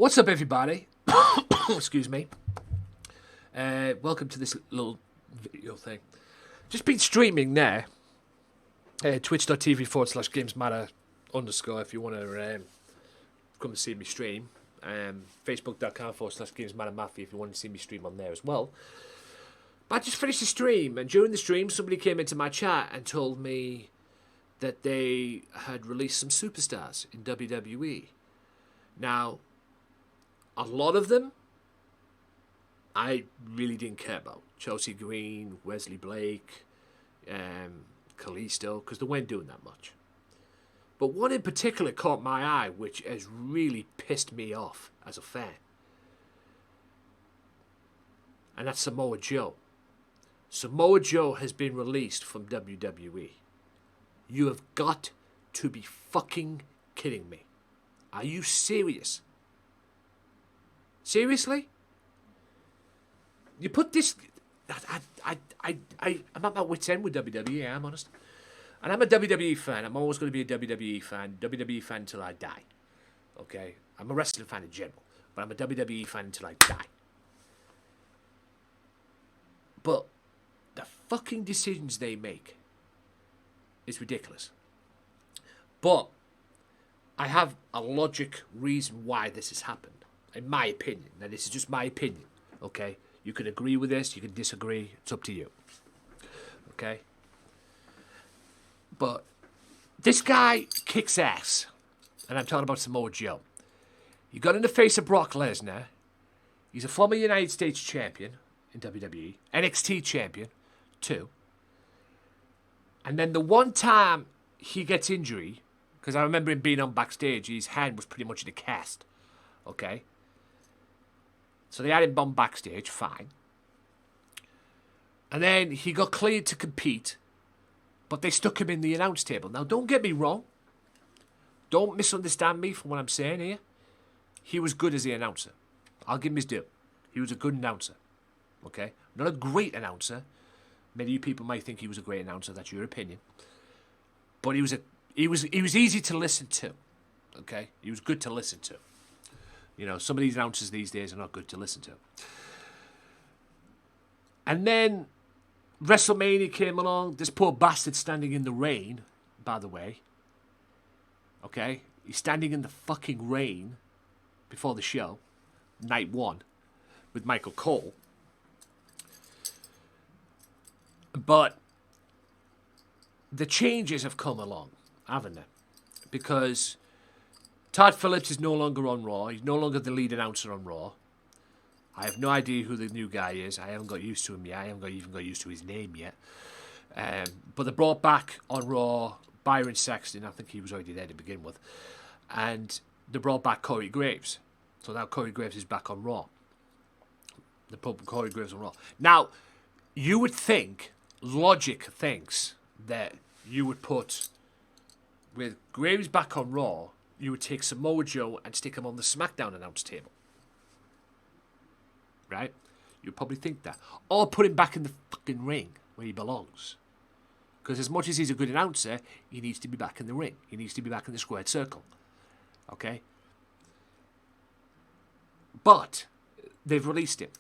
What's up, everybody? Excuse me. Welcome to this little video thing. Just been streaming there. Twitch.tv/GamesMatter_ if you want to come and see me stream. Facebook.com/GamesMatterMafia if you want to see me stream on there as well. But I just finished the stream, and during the stream, somebody came into my chat and told me that they had released some superstars in WWE. Now, a lot of them I really didn't care about. Chelsea Green, Wesley Blake, Kalisto, because they weren't doing that much. But one in particular caught my eye, which has really pissed me off as a fan. And that's Samoa Joe. Samoa Joe has been released from WWE. You have got to be fucking kidding me. Are you serious? Seriously? You put this... I'm at my wit's end with WWE, I'm honest. And I'm a WWE fan. I'm always going to be a WWE fan. WWE fan until I die. Okay? I'm a wrestling fan in general. But I'm a WWE fan until I die. But the fucking decisions they make is ridiculous. But I have a logic reason why this has happened. In my opinion. Now, this is just my opinion. Okay? You can agree with this. You can disagree. It's up to you. Okay? But this guy kicks ass. And I'm talking about Samoa Joe. He got in the face of Brock Lesnar. He's a former United States champion in WWE. NXT champion, too. And then the one time he gets injury, because I remember him being on backstage, his hand was pretty much in a cast. Okay? So they had him on backstage, fine. And then he got cleared to compete, but they stuck him in the announce table. Now, don't get me wrong. Don't misunderstand me from what I'm saying here. He was good as the announcer. I'll give him his due. He was a good announcer. Okay? Not a great announcer. Many of you people might think he was a great announcer. That's your opinion. But he was easy to listen to. Okay? He was good to listen to. You know, some of these announcers these days are not good to listen to. And then WrestleMania came along. This poor bastard standing in the rain, by the way. Okay? He's standing in the fucking rain before the show. Night one. With Michael Cole. But the changes have come along, haven't they? Because Todd Phillips is no longer on Raw. He's no longer the lead announcer on Raw. I have no idea who the new guy is. I haven't got used to him yet. I haven't even got used to his name yet. But they brought back on Raw Byron Saxton. I think he was already there to begin with. And they brought back Corey Graves. So now Corey Graves is back on Raw. They put Corey Graves on Raw. Now, you would think, logic thinks, that you would put, with Graves back on Raw, you would take Samoa Joe and stick him on the SmackDown announce table. Right? You'd probably think that. Or put him back in the fucking ring where he belongs. Because as much as he's a good announcer, he needs to be back in the ring. He needs to be back in the squared circle. Okay? But they've released him.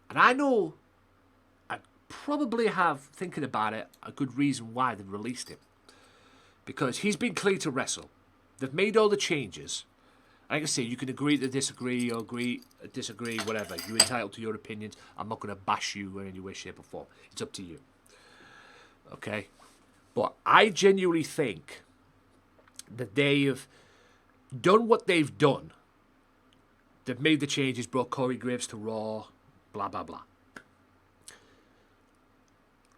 And I know, I probably have, thinking about it, a good reason why they've released him. Because he's been cleared to wrestle. They've made all the changes. Like I say, you can agree to disagree or disagree, whatever. You're entitled to your opinions. I'm not going to bash you in any way, shape, or form. It's up to you. Okay? But I genuinely think that they have done what they've done. They've made the changes, brought Corey Graves to Raw, blah, blah, blah.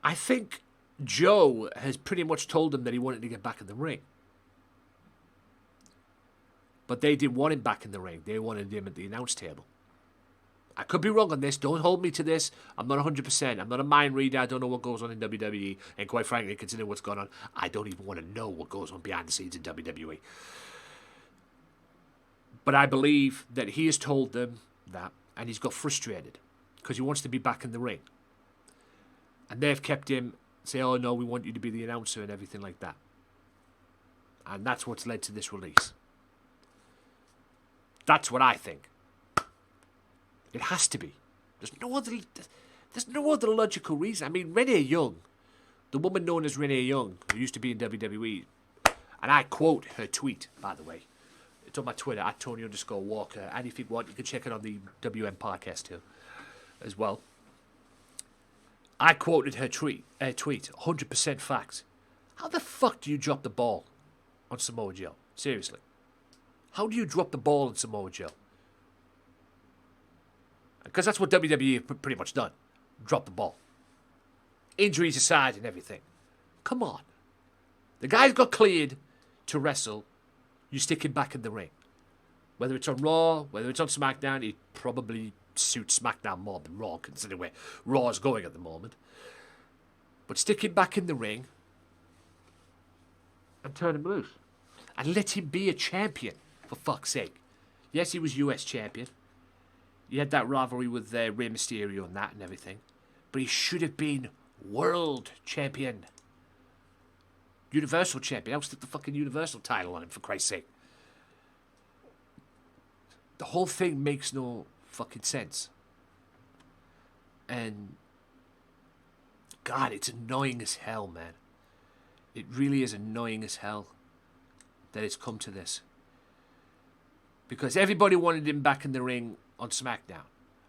I think Joe has pretty much told them that he wanted to get back in the ring. But they didn't want him back in the ring. They wanted him at the announce table. I could be wrong on this. Don't hold me to this. I'm not 100%. I'm not a mind reader. I don't know what goes on in WWE. And quite frankly, considering what's going on, I don't even want to know what goes on behind the scenes in WWE. But I believe that he has told them that, and he's got frustrated because he wants to be back in the ring. And they've kept him say, oh no, we want you to be the announcer and everything like that. And that's what's led to this release. That's what I think. It has to be. There's no other logical reason. I mean, Renee Young, the woman known as Renee Young, who used to be in WWE, and I quote her tweet, by the way. It's on my Twitter, at Tony_Walker. And if you want, you can check it on the WM podcast too, as well. I quoted her tweet, 100% facts. How the fuck do you drop the ball on Samoa Joe? Seriously. How do you drop the ball on Samoa Joe? Because that's what WWE have pretty much done. Drop the ball. Injuries aside and everything. Come on. The guy's got cleared to wrestle. You stick him back in the ring. Whether it's on Raw, whether it's on SmackDown, it probably suits SmackDown more than Raw, considering where Raw is going at the moment. But stick him back in the ring and turn him loose. And let him be a champion, for fuck's sake. Yes, he was US champion. He had that rivalry with Rey Mysterio and that and everything. But he should have been world champion. Universal champion. I'll stick the fucking Universal title on him, for Christ's sake. The whole thing makes no fucking sense. And God, it's annoying as hell, man. It really is annoying as hell that it's come to this. Because everybody wanted him back in the ring on SmackDown.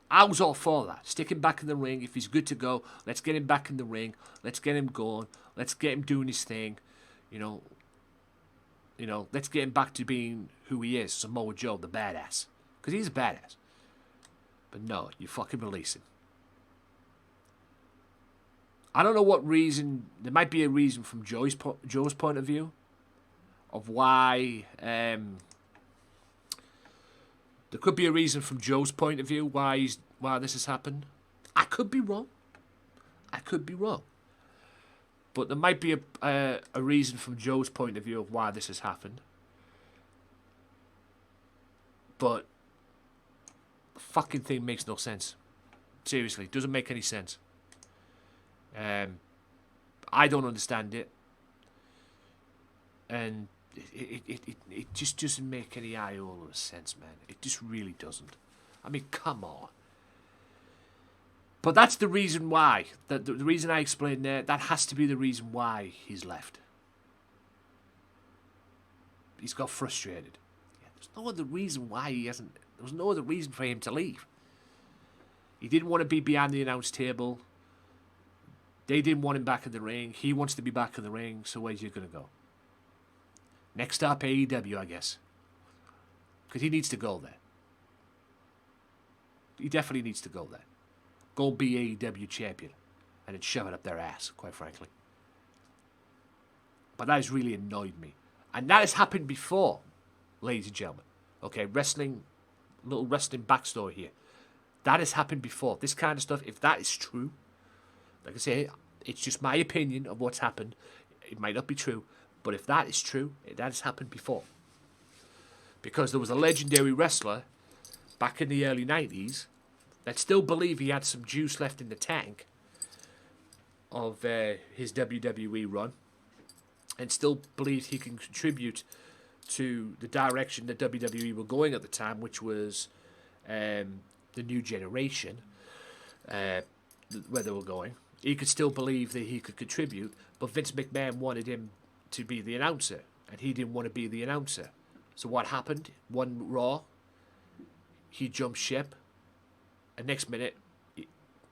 I was all for that. Stick him back in the ring. If he's good to go, let's get him back in the ring. Let's get him going. Let's get him doing his thing. You know, let's get him back to being who he is, Samoa Joe, the badass. Because he's a badass. But no, you fucking release him. I don't know what reason. There might be a reason from Joe's point of view of why. There could be a reason from Joe's point of view why this has happened. I could be wrong. But there might be a reason from Joe's point of view of why this has happened. But the fucking thing makes no sense. Seriously, it doesn't make any sense. I don't understand it. And it just doesn't make any iota of sense, man. It just really doesn't. I mean, come on. But that's the reason why. The reason I explained there, that has to be the reason why he's left. He's got frustrated. Yeah, there's no other reason why he hasn't. There was no other reason for him to leave. He didn't want to be behind the announce table. They didn't want him back in the ring. He wants to be back in the ring, so where's he going to go? Next up, AEW, I guess. Because he needs to go there. He definitely needs to go there. Go be AEW champion. And then shove it up their ass, quite frankly. But that has really annoyed me. And that has happened before, ladies and gentlemen. Okay, little wrestling backstory here. That has happened before. This kind of stuff, if that is true, like I say, it's just my opinion of what's happened. It might not be true. But if that is true, that has happened before. Because there was a legendary wrestler back in the early 90s that still believed he had some juice left in the tank of his WWE run and still believed he can contribute to the direction that WWE were going at the time, which was the new generation, where they were going. He could still believe that he could contribute, but Vince McMahon wanted him to be the announcer, and he didn't want to be the announcer. So what happened? One Raw, he jumped ship, and next minute,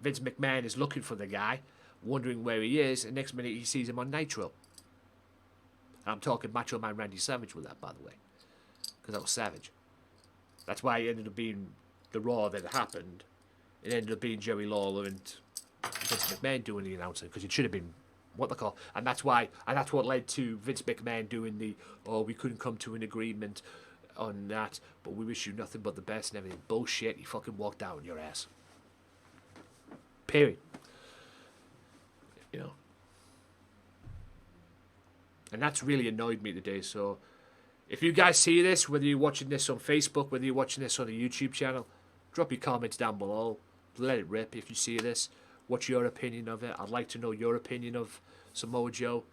Vince McMahon is looking for the guy, wondering where he is, and next minute he sees him on Nitro. And I'm talking Macho Man Randy Savage with that, by the way, because that was savage. That's why it ended up being the Raw that happened. It ended up being Jerry Lawler and Vince McMahon doing the announcing, because it should have been what they call, and that's what led to Vince McMahon doing we couldn't come to an agreement on that, but we wish you nothing but the best and everything. Bullshit, he fucking walked out on your ass. Period. You know. And that's really annoyed me today, so if you guys see this, whether you're watching this on Facebook, whether you're watching this on the YouTube channel, drop your comments down below. Let it rip if you see this. What's your opinion of it? I'd like to know your opinion of Samoa Joe.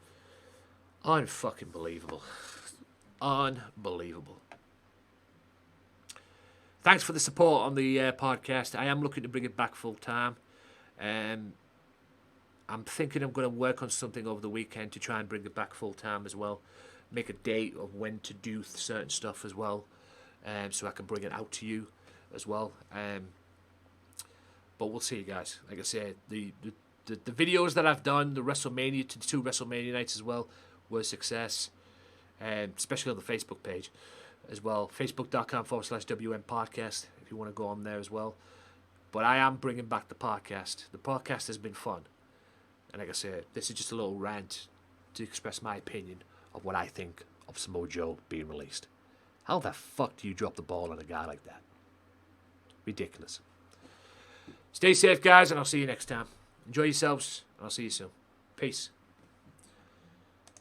Unfucking believable. Unbelievable. Thanks for the support on the podcast. I am looking to bring it back full time. I'm thinking I'm going to work on something over the weekend to try and bring it back full time as well. Make a date of when to do certain stuff as well, so I can bring it out to you as well. But we'll see, guys. Like I said, the videos that I've done, the two WrestleMania nights as well, were a success, especially on the Facebook page as well. Facebook.com/WM podcast if you want to go on there as well. But I am bringing back the podcast. The podcast has been fun. And like I said, this is just a little rant to express my opinion of what I think of Samoa Joe being released. How the fuck do you drop the ball on a guy like that? Ridiculous. Stay safe, guys, and I'll see you next time. Enjoy yourselves, and I'll see you soon. Peace.